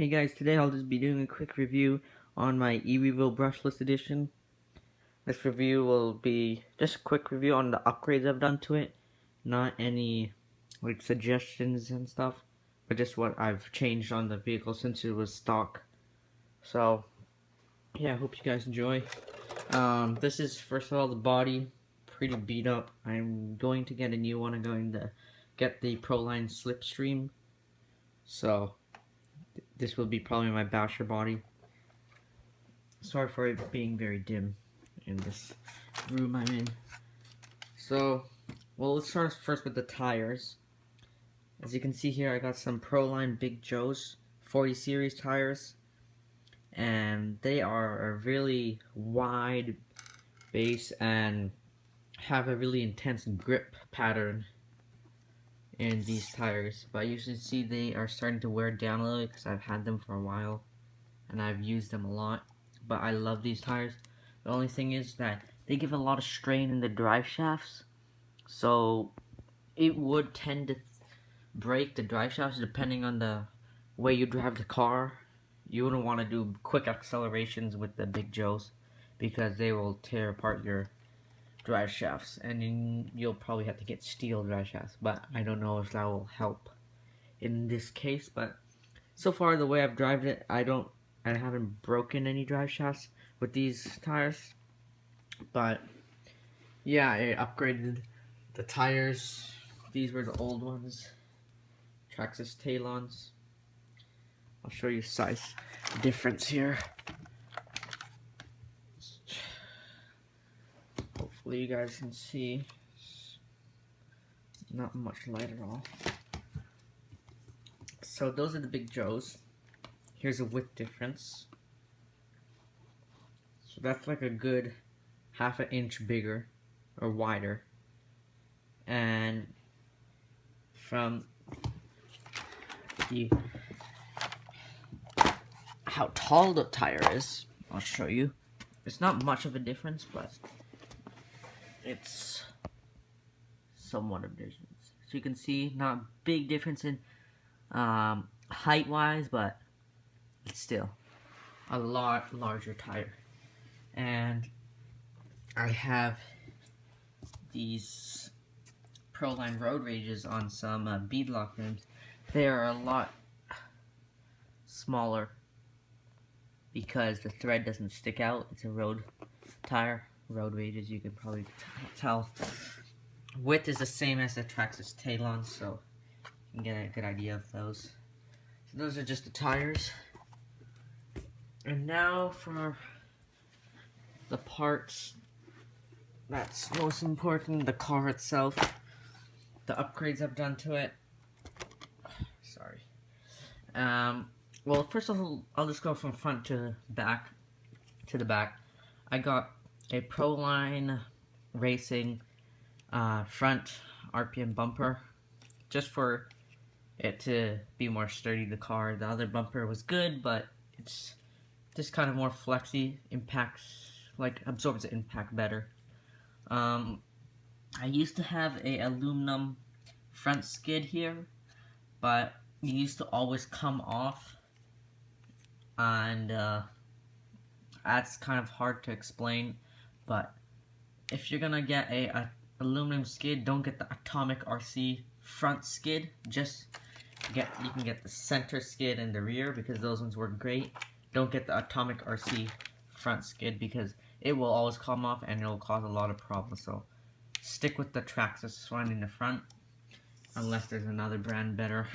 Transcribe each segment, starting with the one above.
Hey guys, today I'll just be doing a quick review on my E-Revo Brushless edition. This review will be just a quick review on the upgrades I've done to it, not any like suggestions and stuff, but just what I've changed on the vehicle since it was stock. So yeah, I hope you guys enjoy. This is first of all the body, pretty beat up. I'm going to get a new one. I'm going to get the Proline Slipstream. So this will be probably my basher body. Sorry for it being very dim in this room I'm in. So, well, let's start first with the tires. As you can see here, I got some Proline Big Joe's 40 series tires, and they are a really wide base and have a really intense grip pattern in these tires. But you can see they are starting to wear down a little because I've had them for a while and I've used them a lot. But I love these tires. The only thing is that they give a lot of strain in the drive shafts, so it would tend to break the drive shafts depending on the way you drive the car. You wouldn't want to do quick accelerations with the Big Joes because they will tear apart your drive shafts, and then you'll probably have to get steel drive shafts, but I don't know if that will help in this case. But so far the way I've driven it, I haven't broken any drive shafts with these tires. But yeah, I upgraded the tires. These were the old ones, Traxxas Talons. I'll show you size difference here. Hopefully you guys can see. Not much light at all. So those are the Big Joes. Here's a width difference. So that's like a good half an inch bigger or wider. And from how tall the tire is, I'll show you. It's not much of a difference, but it's somewhat of a difference. So you can see, not big difference in height wise, but it's still a lot larger tire. And I have these Proline road rages on some beadlock rims. They are a lot smaller because the thread doesn't stick out. It's a road tire. Road rages, you can probably tell. Width is the same as the Traxxas Talons, so you can get a good idea of those. So those are just the tires. And now for the parts that's most important, the car itself, the upgrades I've done to it. Sorry. Well, first of all, I'll just go from front to back. The back, I got a Proline Racing front RPM bumper, just for it to be more sturdy. The car, the other bumper was good, but it's just kind of more flexy, absorbs the impact better. I used to have a aluminum front skid here, but it used to always come off, and that's kind of hard to explain. But if you're gonna get a aluminum skid, don't get the Atomic RC front skid. You can get the center skid and the rear, because those ones work great. Don't get the Atomic RC front skid because it will always come off and it will cause a lot of problems. So stick with the Traxxas one in the front, unless there's another brand better.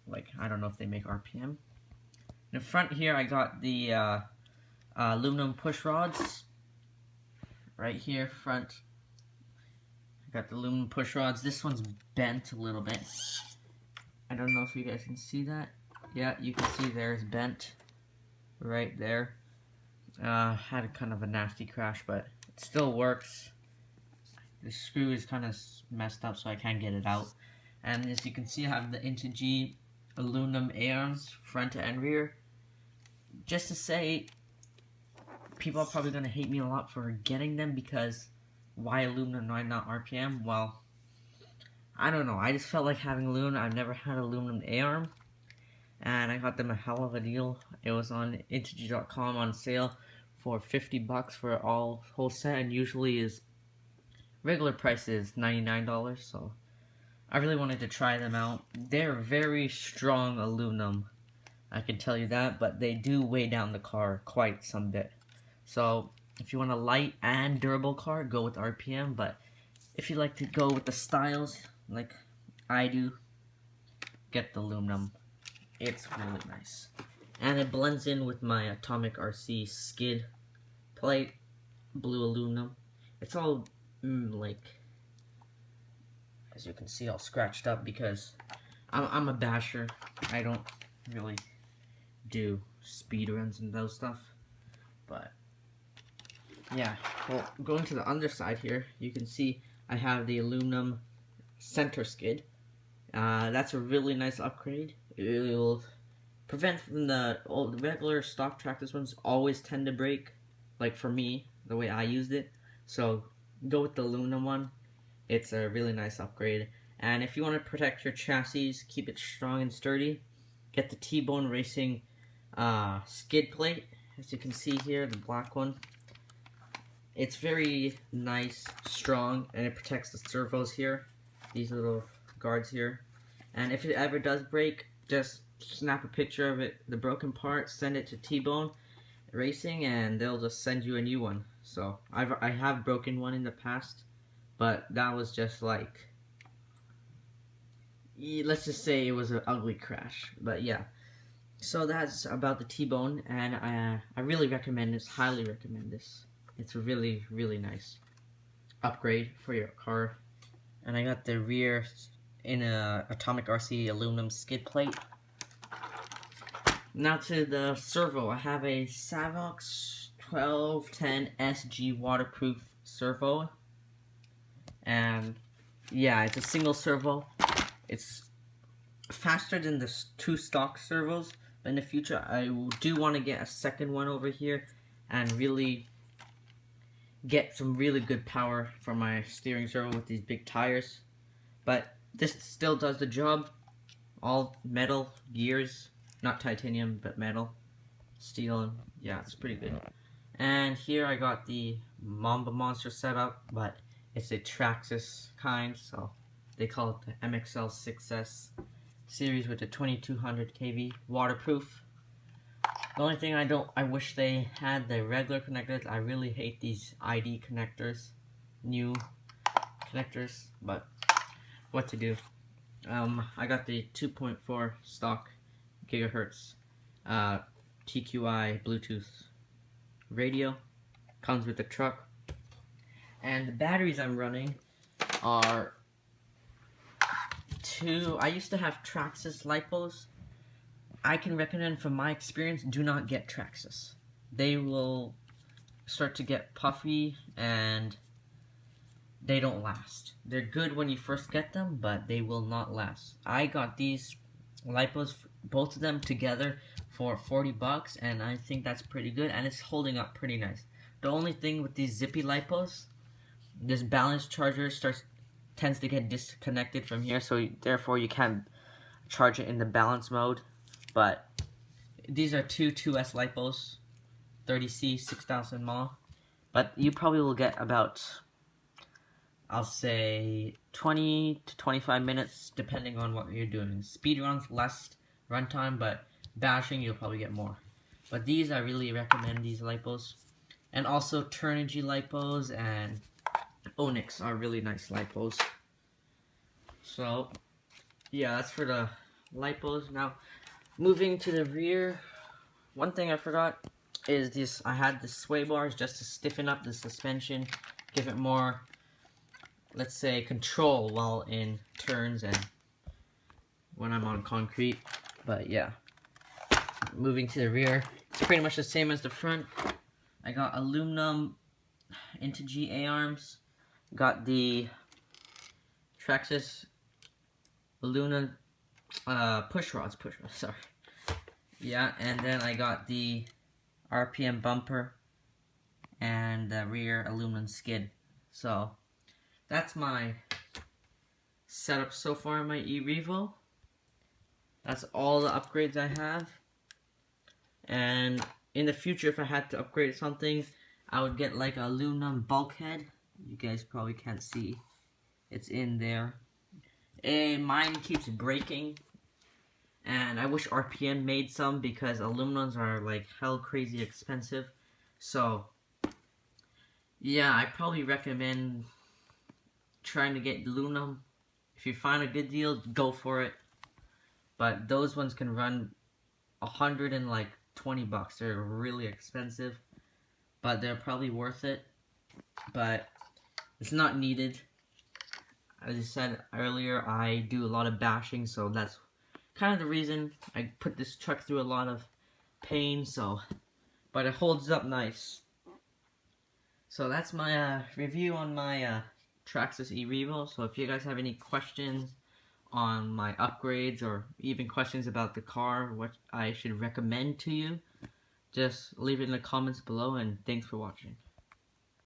Like, I don't know if they make RPM. In the front here, I got the aluminum push rods. Right here, front. I got the aluminum push rods. This one's bent a little bit. I don't know if you guys can see that. Yeah, you can see there's bent right there. Had a kind of a nasty crash, but it still works. The screw is kind of messed up, so I can't get it out. And as you can see, I have the Into G aluminum A-arms, front and rear. Just to say, people are probably going to hate me a lot for getting them, because why aluminum, why not RPM? Well, I don't know. I just felt like having aluminum. I've never had aluminum A-arm. and I got them a hell of a deal. It was on Integy.com on sale for $50 for all whole set, and usually is regular price is $99. So I really wanted to try them out. They're very strong aluminum, I can tell you that, but they do weigh down the car quite some bit. So if you want a light and durable car, go with RPM, but if you like to go with the styles like I do, get the aluminum. It's really nice. And it blends in with my Atomic RC skid plate, blue aluminum. It's all like, as you can see, all scratched up because I'm a basher. I don't really do speed runs and those stuff. But yeah, well, going to the underside here, you can see I have the aluminum center skid. That's a really nice upgrade. It will prevent from the regular stock Traxxas ones always tend to break, like for me, the way I used it. So go with the aluminum one. It's a really nice upgrade. And if you want to protect your chassis, keep it strong and sturdy, get the T-Bone Racing skid plate. As you can see here, the black one. It's very nice, strong, and it protects the servos here. These little guards here. And if it ever does break, just snap a picture of it, the broken part, send it to T-Bone Racing, and they'll just send you a new one. So I have broken one in the past, but that was just like, let's just say it was an ugly crash. But yeah, so that's about the T-Bone, and I really recommend this, highly recommend this. It's a really, really nice upgrade for your car. And I got the rear in a Atomic RC aluminum skid plate. Now to the servo. I have a Savox 1210 SG waterproof servo. And yeah, it's a single servo. It's faster than the two stock servos. But in the future, I do want to get a second one over here and really get some really good power for my steering servo with these big tires. But this still does the job. All metal gears, not titanium, but metal, steel. Yeah, it's pretty good. And here I got the Mamba Monster setup, but it's a Traxxas kind, so they call it the MXL 6S series with the 2200 kV waterproof. The only thing I wish they had the regular connectors. I really hate these ID connectors, new connectors, but what to do. I got the 2.4 stock gigahertz TQI Bluetooth radio. Comes with the truck. And the batteries I'm running are I used to have Traxxas lipos. I can recommend from my experience, do not get Traxxas. They will start to get puffy and they don't last. They're good when you first get them, but they will not last. I got these lipos, both of them together, for $40, and I think that's pretty good, and it's holding up pretty nice. The only thing with these zippy lipos, this balance charger tends to get disconnected from here, so therefore you can't charge it in the balance mode. But these are two 2S lipos, 30C, 6000 mAh. But you probably will get about, I'll say, 20 to 25 minutes, depending on what you're doing. Speed runs, less runtime, but bashing, you'll probably get more. But these, I really recommend these lipos. And also, Turnigy lipos and Onyx are really nice lipos. So, yeah, that's for the lipos. Now, moving to the rear, one thing I forgot is this. I had the sway bars just to stiffen up the suspension, give it more, let's say, control while in turns and when I'm on concrete. But yeah, moving to the rear, it's pretty much the same as the front. I got aluminum Integy A-arms, got the Traxxas aluminum push rods, sorry. Yeah, and then I got the RPM bumper and the rear aluminum skid. So that's my setup so far in my E-Revo. that's all the upgrades I have. And in the future, if I had to upgrade something, I would get like a aluminum bulkhead. You guys probably can't see. It's in there. And mine keeps breaking. And I wish RPM made some because aluminums are like hell crazy expensive. So, yeah, I probably recommend trying to get aluminum. If you find a good deal, go for it. But those ones can run $120. They're really expensive, but they're probably worth it. But it's not needed. As I said earlier, I do a lot of bashing, so that's kind of the reason I put this truck through a lot of pain. So, but it holds up nice. So that's my review on my Traxxas E-Revo. So if you guys have any questions on my upgrades or even questions about the car, what I should recommend to you, just leave it in the comments below, and thanks for watching.